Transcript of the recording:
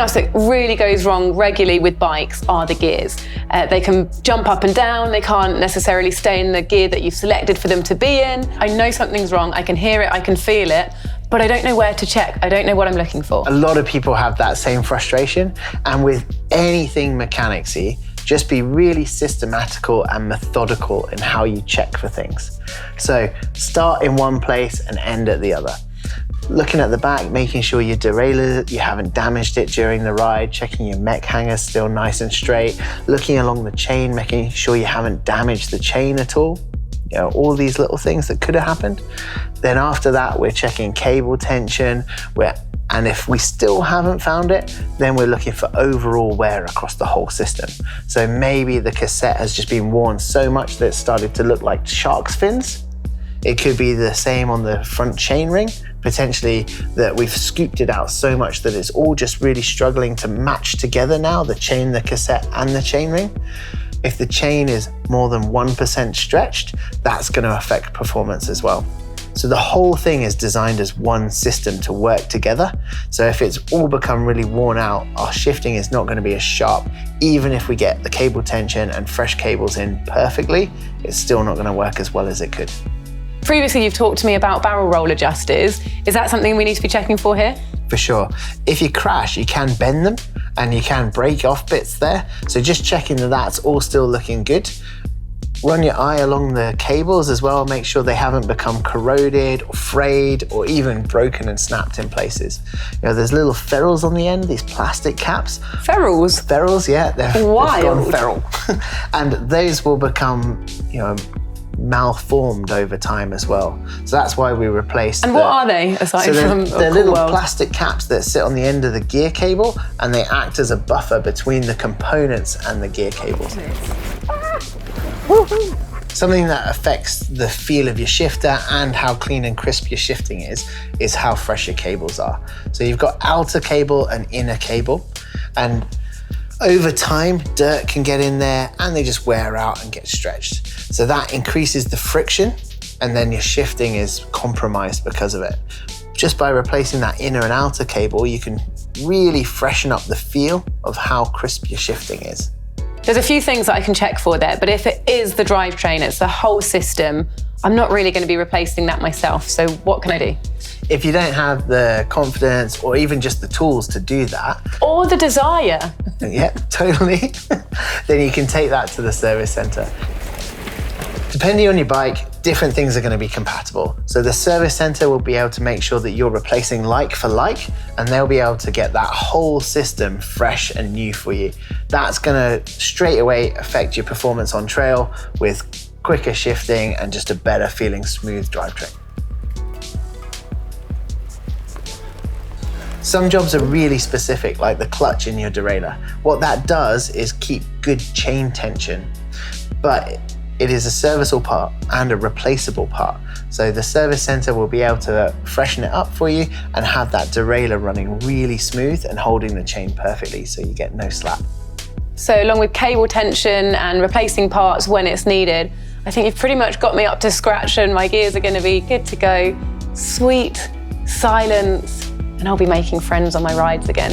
else that really goes wrong regularly with bikes are the gears. They can jump up and down, they can't necessarily stay in the gear that you've selected for them to be in. I know something's wrong, I can hear it, I can feel it, but I don't know where to check. I don't know what I'm looking for. A lot of people have that same frustration, and with anything mechanicsy, just be really systematical and methodical in how you check for things. So start in one place and end at the other. Looking at the back, making sure your derailleur, you haven't damaged it during the ride, checking your mech hanger's still nice and straight, looking along the chain, making sure you haven't damaged the chain at all. You know, all these little things that could have happened. Then after that, we're checking cable tension, and if we still haven't found it, then we're looking for overall wear across the whole system. So maybe the cassette has just been worn so much that it started to look like shark's fins. It could be the same on the front chainring, potentially that we've scooped it out so much that it's all just really struggling to match together now, the chain, the cassette, and the chainring. If the chain is more than 1% stretched, that's going to affect performance as well. So the whole thing is designed as one system to work together. So if it's all become really worn out, our shifting is not going to be as sharp. Even if we get the cable tension and fresh cables in perfectly, it's still not going to work as well as it could. Previously, you've talked to me about barrel roll adjusters. Is that something we need to be checking for here? For sure. If you crash, you can bend them and you can break off bits there. So just checking that that's all still looking good. Run your eye along the cables as well. Make sure they haven't become corroded or frayed or even broken and snapped in places. You know, there's little ferrules on the end, these plastic caps. Ferrules? Ferrules, yeah. They're wild. Feral. And those will become, you know, malformed over time as well. So that's why we replaced. And what are they, aside from they're little plastic caps that sit on the end of the gear cable, and they act as a buffer between the components and the gear cables. Something that affects the feel of your shifter and how clean and crisp your shifting is how fresh your cables are. So you've got outer cable and inner cable, and over time, dirt can get in there and they just wear out and get stretched. So that increases the friction, and then your shifting is compromised because of it. Just by replacing that inner and outer cable, you can really freshen up the feel of how crisp your shifting is. There's a few things that I can check for there, but if it is the drivetrain, it's the whole system, I'm not really going to be replacing that myself. So what can I do? If you don't have the confidence or even just the tools to do that, or the desire. Yeah, totally. Then you can take that to the service center. Depending on your bike, different things are going to be compatible. So the service center will be able to make sure that you're replacing like for like, and they'll be able to get that whole system fresh and new for you. That's going to straight away affect your performance on trail with quicker shifting and just a better feeling smooth drivetrain. Some jobs are really specific, like the clutch in your derailleur. What that does is keep good chain tension, but it is a serviceable part and a replaceable part. So the service center will be able to freshen it up for you and have that derailleur running really smooth and holding the chain perfectly so you get no slap. So along with cable tension and replacing parts when it's needed, I think you've pretty much got me up to scratch and my gears are going to be good to go. Sweet silence, and I'll be making friends on my rides again.